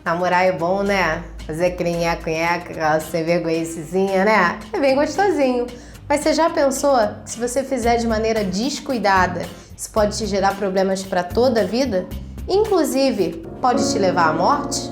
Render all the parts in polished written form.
Namorar é bom, né? Fazer crinha-cunhaca, aquela sem vergonhicezinha, né? É bem gostosinho. Mas você já pensou que se você fizer de maneira descuidada, isso pode te gerar problemas para toda a vida? Inclusive, pode te levar à morte?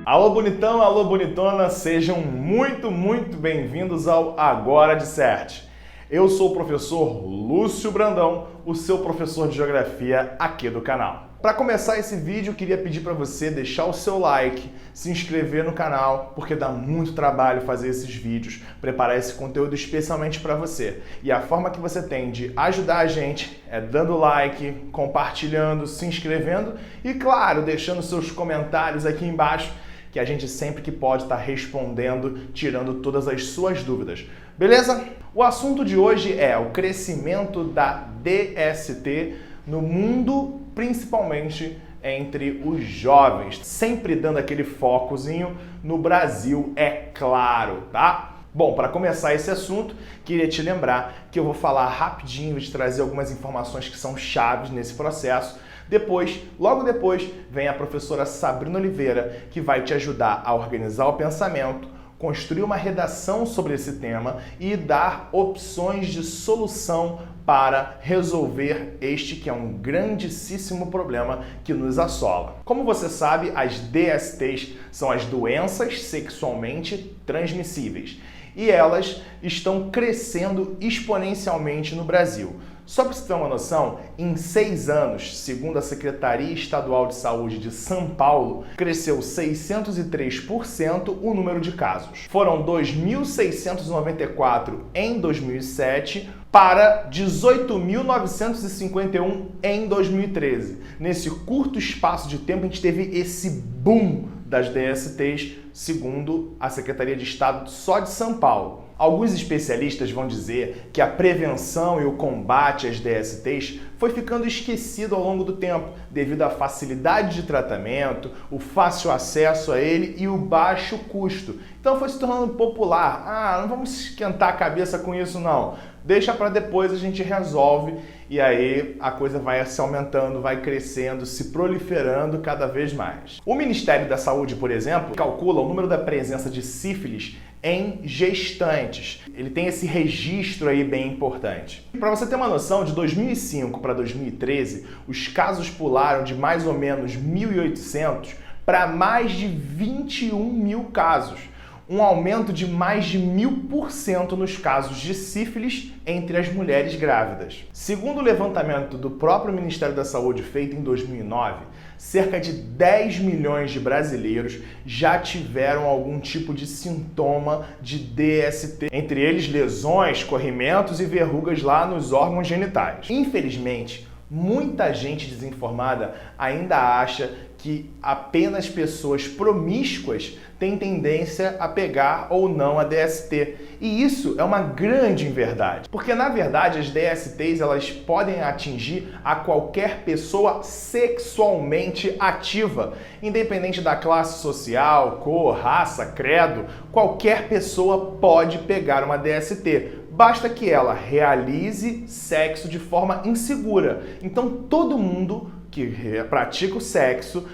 Alô bonitão, alô bonitona, sejam muito bem-vindos ao Agora Disserte. Eu sou o professor Lúcio Brandão, o seu professor de Geografia aqui do canal. Para começar esse vídeo, eu queria pedir para você deixar o seu like, se inscrever no canal, porque dá muito trabalho fazer esses vídeos, preparar esse conteúdo especialmente para você. E a forma que você tem de ajudar a gente é dando like, compartilhando, se inscrevendo e, claro, deixando seus comentários aqui embaixo, que a gente sempre que pode está respondendo, tirando todas as suas dúvidas. Beleza? O assunto de hoje é o crescimento da DST no mundo, principalmente entre os jovens, sempre dando aquele focozinho no Brasil, é claro, tá? Bom, para começar esse assunto, queria te lembrar que eu vou falar rapidinho de trazer algumas informações que são chaves nesse processo. Depois, logo depois, vem a professora Sabrina Oliveira, que vai te ajudar a organizar o pensamento, construir uma redação sobre esse tema e dar opções de solução para resolver este que é um grandíssimo problema que nos assola. Como você sabe, as DSTs são as doenças sexualmente transmissíveis e elas estão crescendo exponencialmente no Brasil. Só para você ter uma noção, em 6 anos, segundo a Secretaria Estadual de Saúde de São Paulo, cresceu 603% o número de casos. Foram 2.694 em 2007 para 18.951 em 2013. Nesse curto espaço de tempo, a gente teve esse boom das DSTs, segundo a Secretaria de Estado só de São Paulo. Alguns especialistas vão dizer que a prevenção e o combate às DSTs foi ficando esquecido ao longo do tempo, devido à facilidade de tratamento, o fácil acesso a ele e o baixo custo. Então foi se tornando popular. Não vamos esquentar a cabeça com isso não. Deixa para depois, a gente resolve e aí a coisa vai se aumentando, vai crescendo, se proliferando cada vez mais. O Ministério da Saúde, por exemplo, calcula o número da presença de sífilis em gestantes. Ele tem esse registro aí bem importante. Para você ter uma noção, de 2005 para 2013, os casos pularam de mais ou menos 1.800 para mais de 21 mil casos. Um aumento de mais de 1000% nos casos de sífilis entre as mulheres grávidas. Segundo o levantamento do próprio Ministério da Saúde feito em 2009, cerca de 10 milhões de brasileiros já tiveram algum tipo de sintoma de DST, entre eles lesões, corrimentos e verrugas lá nos órgãos genitais. Infelizmente, muita gente desinformada ainda acha que apenas pessoas promíscuas têm tendência a pegar ou não a DST. E isso é uma grande inverdade, porque na verdade as DSTs elas podem atingir a qualquer pessoa sexualmente ativa, independente da classe social, cor, raça, credo, qualquer pessoa pode pegar uma DST. Basta que ela realize sexo de forma insegura. Então todo mundo que pratica o sexo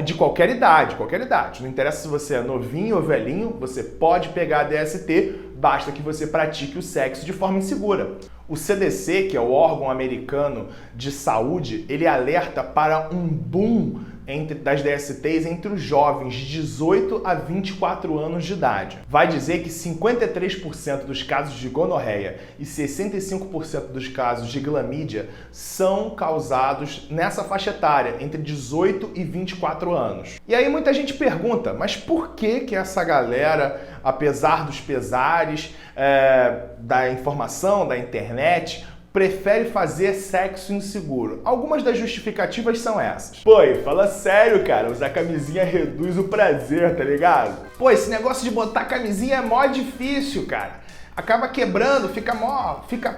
de qualquer idade, não interessa se você é novinho ou velhinho, você pode pegar a DST, basta que você pratique o sexo de forma insegura. O CDC, que é o órgão americano de saúde, ele alerta para um boom das DSTs entre os jovens de 18 a 24 anos de idade. Vai dizer que 53% dos casos de gonorreia e 65% dos casos de clamídia são causados nessa faixa etária, entre 18 e 24 anos. E aí muita gente pergunta, mas por que essa galera, apesar dos pesares da informação, da internet, prefere fazer sexo inseguro? Algumas das justificativas são essas. Pô, fala sério, cara, usar camisinha reduz o prazer, tá ligado? Pô, esse negócio de botar camisinha é mó difícil, cara. Acaba quebrando,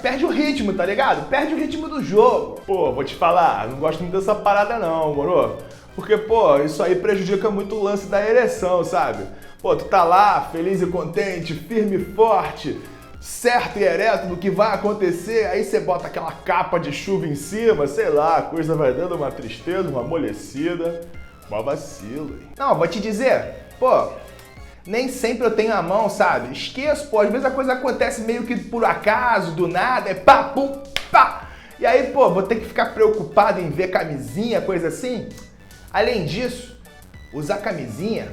perde o ritmo, tá ligado? Perde o ritmo do jogo. Pô, vou te falar, não gosto muito dessa parada não, moro? Porque, pô, isso aí prejudica muito o lance da ereção, sabe? Pô, tu tá lá, feliz e contente, firme e forte, certo e ereto do que vai acontecer, aí você bota aquela capa de chuva em cima, sei lá, a coisa vai dando uma tristeza, uma amolecida, uma vacilo. Não, vou te dizer, pô, nem sempre eu tenho a mão, sabe? Esqueço, pô, às vezes a coisa acontece meio que por acaso, do nada, é pá, pum, pá. E aí, pô, vou ter que ficar preocupado em ver camisinha, coisa assim. Além disso, usar camisinha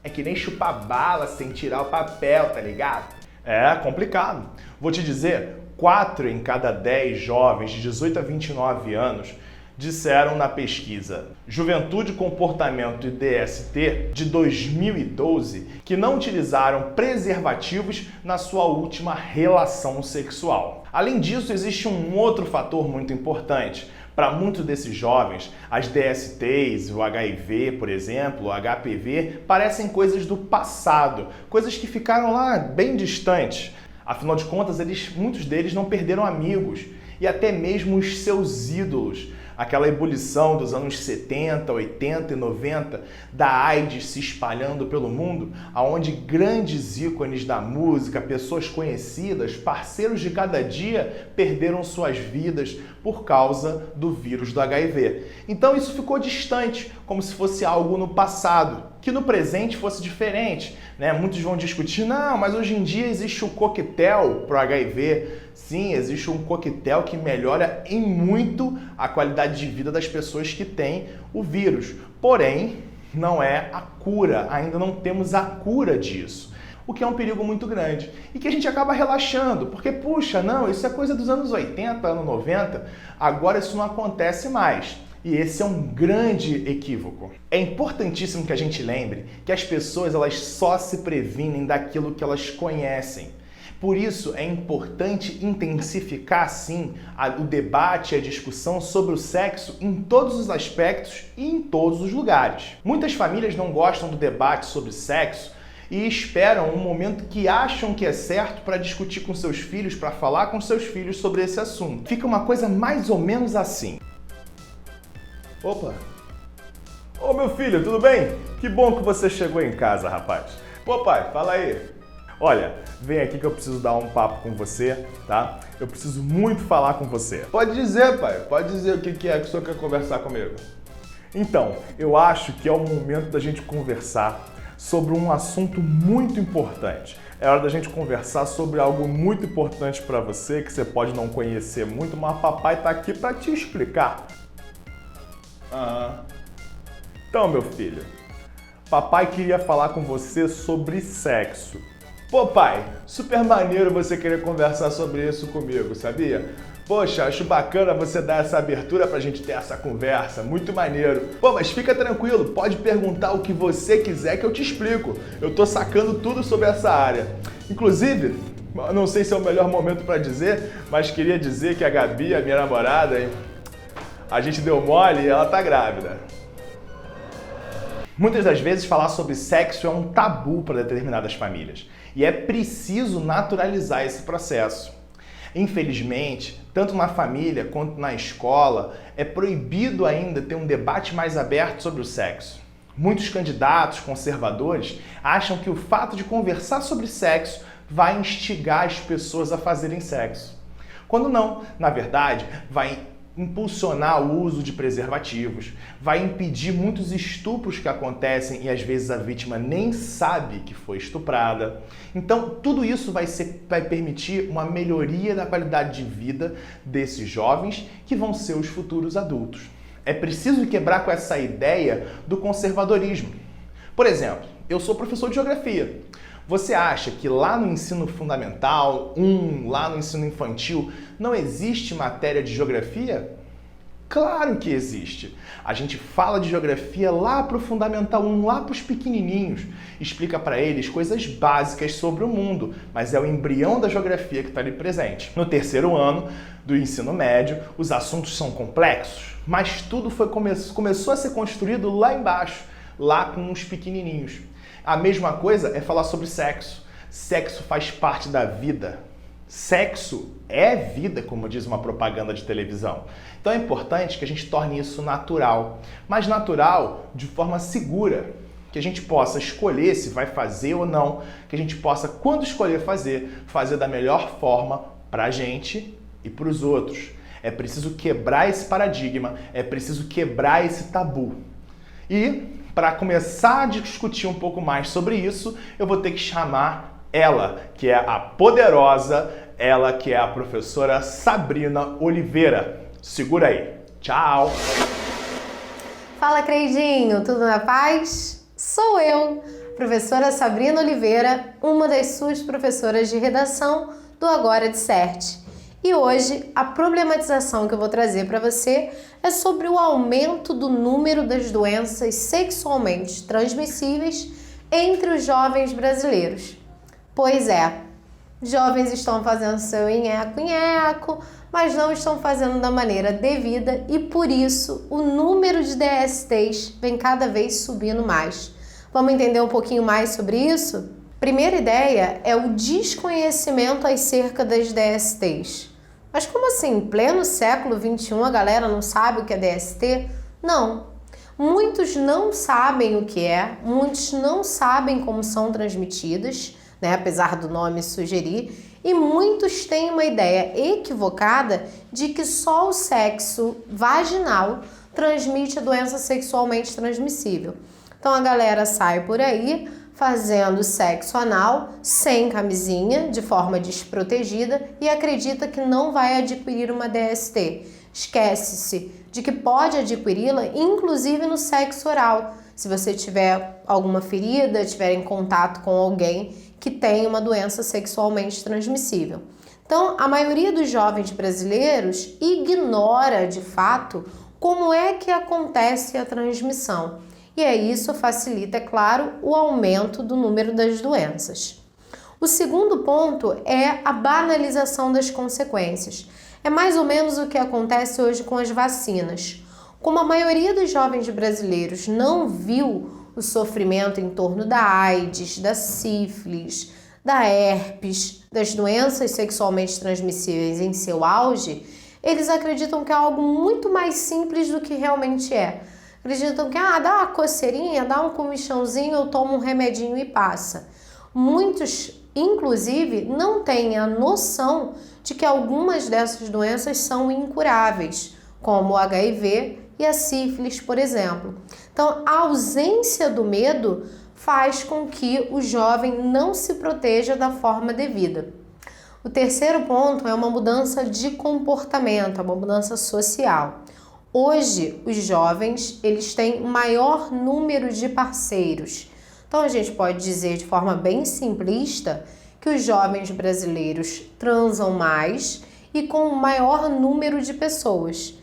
é que nem chupar bala sem tirar o papel, tá ligado? É complicado. Vou te dizer, 4 em cada 10 jovens de 18 a 29 anos disseram na pesquisa Juventude, Comportamento e DST de 2012 que não utilizaram preservativos na sua última relação sexual. Além disso, existe um outro fator muito importante. Para muitos desses jovens, as DSTs, o HIV, por exemplo, o HPV, parecem coisas do passado, coisas que ficaram lá bem distantes. Afinal de contas, muitos deles não perderam amigos e até mesmo os seus ídolos. Aquela ebulição dos anos 70, 80 e 90 da AIDS se espalhando pelo mundo, aonde grandes ícones da música, pessoas conhecidas, parceiros de cada dia, perderam suas vidas por causa do vírus do HIV. Então isso ficou distante, como se fosse algo no passado, que no presente fosse diferente, né? Muitos vão discutir, não, mas hoje em dia existe o coquetel para o HIV. Sim, existe um coquetel que melhora em muito a qualidade de vida das pessoas que têm o vírus. Porém, não é a cura, ainda não temos a cura disso. O que é um perigo muito grande. E que a gente acaba relaxando, porque, puxa, não, isso é coisa dos anos 80, anos 90, agora isso não acontece mais. E esse é um grande equívoco. É importantíssimo que a gente lembre que as pessoas elas só se previnem daquilo que elas conhecem. Por isso, é importante intensificar, sim, o debate e a discussão sobre o sexo em todos os aspectos e em todos os lugares. Muitas famílias não gostam do debate sobre sexo e esperam um momento que acham que é certo para discutir com seus filhos, para falar com seus filhos sobre esse assunto. Fica uma coisa mais ou menos assim. Opa! Ô meu filho, tudo bem? Que bom que você chegou em casa, rapaz. Pô pai, fala aí. Olha, vem aqui que eu preciso dar um papo com você, tá? Eu preciso muito falar com você. Pode dizer, pai. Pode dizer o que é que o senhor quer conversar comigo. Então, eu acho que é o momento da gente conversar sobre um assunto muito importante. É hora da gente conversar sobre algo muito importante para você, que você pode não conhecer muito, mas papai tá aqui para te explicar. Então, meu filho, papai queria falar com você sobre sexo. Pô, pai, super maneiro você querer conversar sobre isso comigo, sabia? Poxa, acho bacana você dar essa abertura pra gente ter essa conversa, muito maneiro. Pô, mas fica tranquilo, pode perguntar o que você quiser que eu te explico. Eu tô sacando tudo sobre essa área. Inclusive, não sei se é o melhor momento pra dizer, mas queria dizer que a Gabi, a minha namorada, hein, a gente deu mole e ela tá grávida. Muitas das vezes falar sobre sexo é um tabu para determinadas famílias e é preciso naturalizar esse processo. Infelizmente, tanto na família quanto na escola, é proibido ainda ter um debate mais aberto sobre o sexo. Muitos candidatos conservadores acham que o fato de conversar sobre sexo vai instigar as pessoas a fazerem sexo. Quando não, na verdade, vai impulsionar o uso de preservativos, vai impedir muitos estupros que acontecem e às vezes a vítima nem sabe que foi estuprada. Então, tudo isso vai permitir uma melhoria da qualidade de vida desses jovens que vão ser os futuros adultos. É preciso quebrar com essa ideia do conservadorismo. Por exemplo, eu sou professor de geografia. Você acha que lá no ensino fundamental, lá no ensino infantil, não existe matéria de geografia? Claro que existe. A gente fala de geografia lá para o Fundamental 1, lá para os pequenininhos. Explica para eles coisas básicas sobre o mundo, mas é o embrião da geografia que está ali presente. No terceiro ano do ensino médio, os assuntos são complexos, mas tudo começou a ser construído lá embaixo, lá com os pequenininhos. A mesma coisa é falar sobre sexo. Sexo faz parte da vida. Sexo é vida, como diz uma propaganda de televisão. Então é importante que a gente torne isso natural, mas natural de forma segura, que a gente possa escolher se vai fazer ou não, que a gente possa, quando escolher fazer da melhor forma para a gente e para os outros. É preciso quebrar esse paradigma, é preciso quebrar esse tabu. E para começar a discutir um pouco mais sobre isso, eu vou ter que chamar ela, que é a poderosa, ela que é a professora Sabrina Oliveira. Segura aí. Tchau! Fala, Creidinho, tudo na paz? Sou eu, professora Sabrina Oliveira, uma das suas professoras de redação do Agora Disserte. E hoje a problematização que eu vou trazer para você é sobre o aumento do número das doenças sexualmente transmissíveis entre os jovens brasileiros. Pois é, jovens estão fazendo seu nheco-nheco, mas não estão fazendo da maneira devida e por isso o número de DSTs vem cada vez subindo mais. Vamos entender um pouquinho mais sobre isso? Primeira ideia é o desconhecimento acerca das DSTs. Mas como assim, em pleno século XXI a galera não sabe o que é DST? Não. Muitos não sabem o que é, muitos não sabem como são transmitidas, né, apesar do nome sugerir, e muitos têm uma ideia equivocada de que só o sexo vaginal transmite a doença sexualmente transmissível. Então a galera sai por aí fazendo sexo anal sem camisinha, de forma desprotegida e acredita que não vai adquirir uma DST. Esquece-se de que pode adquiri-la, inclusive no sexo oral, se você tiver alguma ferida, tiver em contato com alguém que tem uma doença sexualmente transmissível. Então, a maioria dos jovens brasileiros ignora, de fato, como é que acontece a transmissão. E aí isso facilita, é claro, o aumento do número das doenças. O segundo ponto é a banalização das consequências. É mais ou menos o que acontece hoje com as vacinas. Como a maioria dos jovens brasileiros não viu o sofrimento em torno da AIDS, da sífilis, da herpes, das doenças sexualmente transmissíveis em seu auge, eles acreditam que é algo muito mais simples do que realmente é. Acreditam que dá uma coceirinha, dá um comichãozinho, eu tomo um remedinho e passa. Muitos, inclusive, não têm a noção de que algumas dessas doenças são incuráveis, como o HIV e a sífilis, por exemplo. Então, a ausência do medo faz com que o jovem não se proteja da forma devida. O terceiro ponto é uma mudança de comportamento, uma mudança social. Hoje, os jovens, eles têm maior número de parceiros. Então, a gente pode dizer de forma bem simplista que os jovens brasileiros transam mais e com um maior número de pessoas.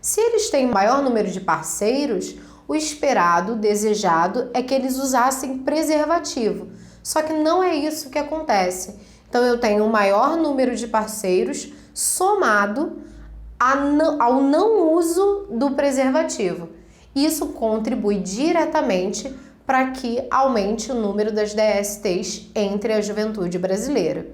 Se eles têm maior número de parceiros, o esperado, o desejado, é que eles usassem preservativo. Só que não é isso que acontece. Então, eu tenho um maior número de parceiros somado ao não uso do preservativo. Isso contribui diretamente para que aumente o número das DSTs entre a juventude brasileira.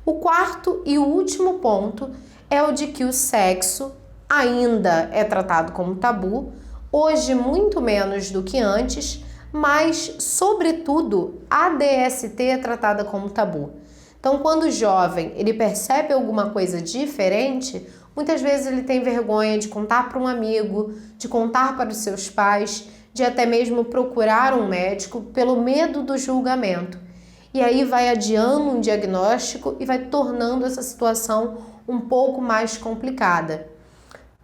O quarto e último ponto é o de que o sexo ainda é tratado como tabu, hoje muito menos do que antes, mas, sobretudo, a DST é tratada como tabu. Então, quando o jovem ele percebe alguma coisa diferente, muitas vezes ele tem vergonha de contar para um amigo, de contar para os seus pais, de até mesmo procurar um médico pelo medo do julgamento. E aí vai adiando um diagnóstico e vai tornando essa situação um pouco mais complicada.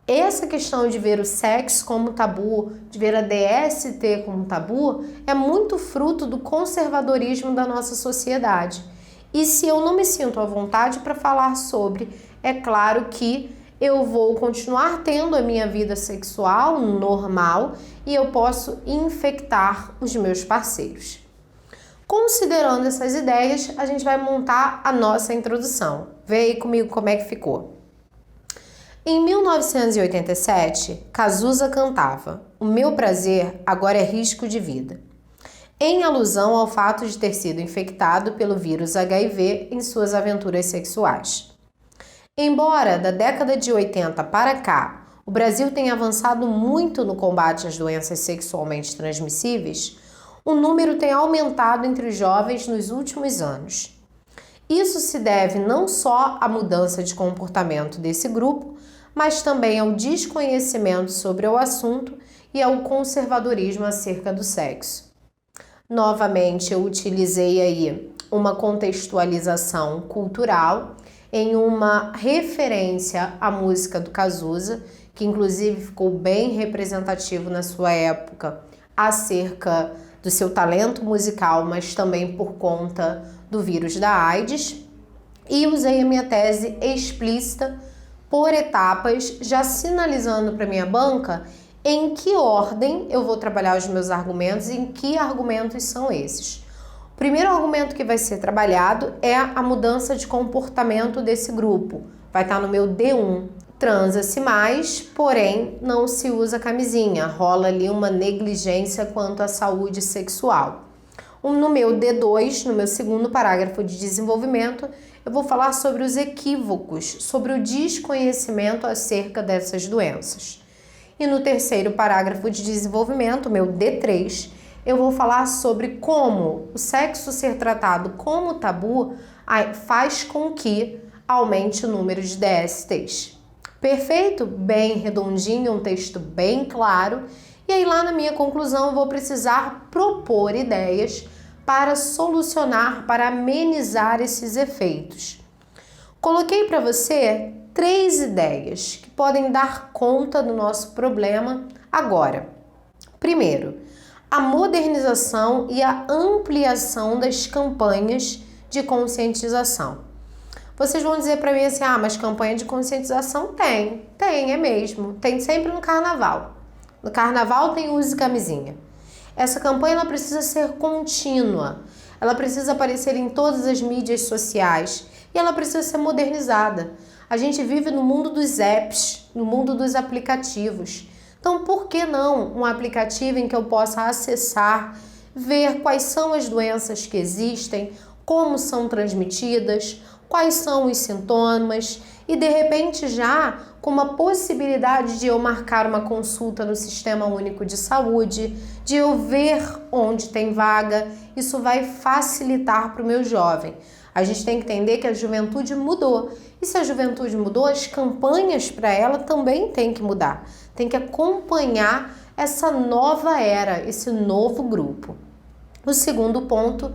Essa questão de ver o sexo como tabu, de ver a DST como tabu, é muito fruto do conservadorismo da nossa sociedade. E se eu não me sinto à vontade para falar sobre, é claro que eu vou continuar tendo a minha vida sexual normal e eu posso infectar os meus parceiros. Considerando essas ideias, a gente vai montar a nossa introdução. Vê aí comigo como é que ficou. Em 1987, Cazuza cantava: "O meu prazer agora é risco de vida", em alusão ao fato de ter sido infectado pelo vírus HIV em suas aventuras sexuais. Embora da década de 80 para cá o Brasil tenha avançado muito no combate às doenças sexualmente transmissíveis, o número tem aumentado entre os jovens nos últimos anos. Isso se deve não só à mudança de comportamento desse grupo, mas também ao desconhecimento sobre o assunto e ao conservadorismo acerca do sexo. Novamente, eu utilizei aí uma contextualização cultural em uma referência à música do Cazuza, que inclusive ficou bem representativo na sua época acerca do seu talento musical, mas também por conta do vírus da AIDS. E usei a minha tese explícita por etapas, já sinalizando para minha banca em que ordem eu vou trabalhar os meus argumentos e em que argumentos são esses. O primeiro argumento que vai ser trabalhado é a mudança de comportamento desse grupo. Vai estar no meu D1. Transa-se mais, porém não se usa camisinha. Rola ali uma negligência quanto à saúde sexual. No meu D2, no meu segundo parágrafo de desenvolvimento, eu vou falar sobre os equívocos, sobre o desconhecimento acerca dessas doenças. E no terceiro parágrafo de desenvolvimento, meu D3, eu vou falar sobre como o sexo ser tratado como tabu faz com que aumente o número de DSTs. Perfeito? Bem redondinho, um texto bem claro. E aí lá na minha conclusão eu vou precisar propor ideias para solucionar, para amenizar esses efeitos. Coloquei para você 3 ideias que podem dar conta do nosso problema agora. Primeiro, a modernização e a ampliação das campanhas de conscientização. Vocês vão dizer para mim assim, mas campanha de conscientização tem, é mesmo, tem sempre no carnaval. No carnaval tem use camisinha. Essa campanha ela precisa ser contínua, ela precisa aparecer em todas as mídias sociais e ela precisa ser modernizada. A gente vive no mundo dos apps, no mundo dos aplicativos. Então, por que não um aplicativo em que eu possa acessar, ver quais são as doenças que existem, como são transmitidas, quais são os sintomas e, de repente, já com uma possibilidade de eu marcar uma consulta no Sistema Único de Saúde, de eu ver onde tem vaga, isso vai facilitar para o meu jovem. A gente tem que entender que a juventude mudou. E se a juventude mudou, as campanhas para ela também têm que mudar. Tem que acompanhar essa nova era, esse novo grupo. O segundo ponto,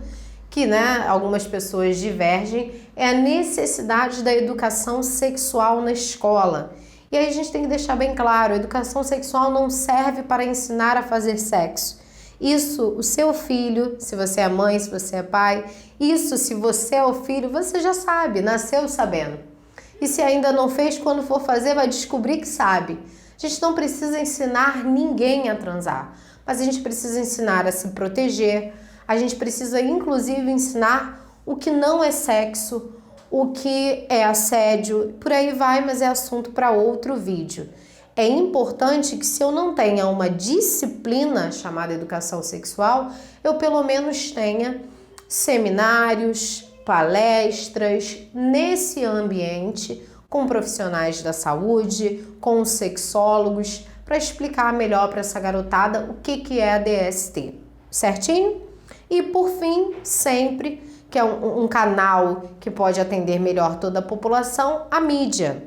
que algumas pessoas divergem, é a necessidade da educação sexual na escola. E aí a gente tem que deixar bem claro, a educação sexual não serve para ensinar a fazer sexo. Isso, o seu filho, se você é mãe, se você é pai, isso, se você é o filho, você já sabe, nasceu sabendo. E se ainda não fez, quando for fazer, vai descobrir que sabe. A gente não precisa ensinar ninguém a transar, mas a gente precisa ensinar a se proteger, a gente precisa, inclusive, ensinar o que não é sexo, o que é assédio, por aí vai, mas é assunto para outro vídeo. É importante que, se eu não tenha uma disciplina chamada educação sexual, eu pelo menos tenha seminários, palestras nesse ambiente com profissionais da saúde, com sexólogos, para explicar melhor para essa garotada o que é a DST, certinho? E por fim, sempre, que é um canal que pode atender melhor toda a população, a mídia.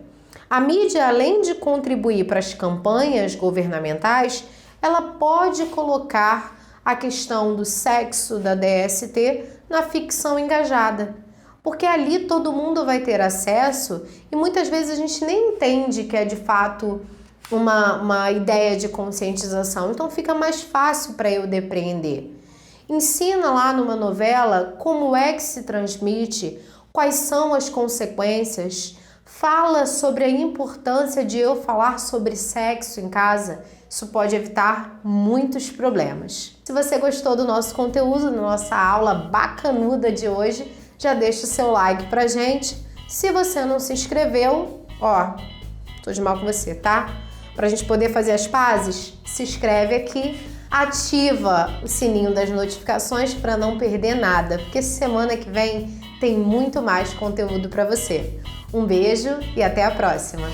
A mídia, além de contribuir para as campanhas governamentais, ela pode colocar a questão do sexo, da DST, na ficção engajada. Porque ali todo mundo vai ter acesso e muitas vezes a gente nem entende que é de fato uma ideia de conscientização. Então fica mais fácil para eu depreender. Ensina lá numa novela como é que se transmite, quais são as consequências. Fala sobre a importância de eu falar sobre sexo em casa. Isso pode evitar muitos problemas. Se você gostou do nosso conteúdo, da nossa aula bacanuda de hoje, já deixa o seu like pra gente. Se você não se inscreveu, tô de mal com você, tá? Pra gente poder fazer as pazes, se inscreve aqui, ativa o sininho das notificações para não perder nada, porque semana que vem tem muito mais conteúdo para você. Um beijo e até a próxima!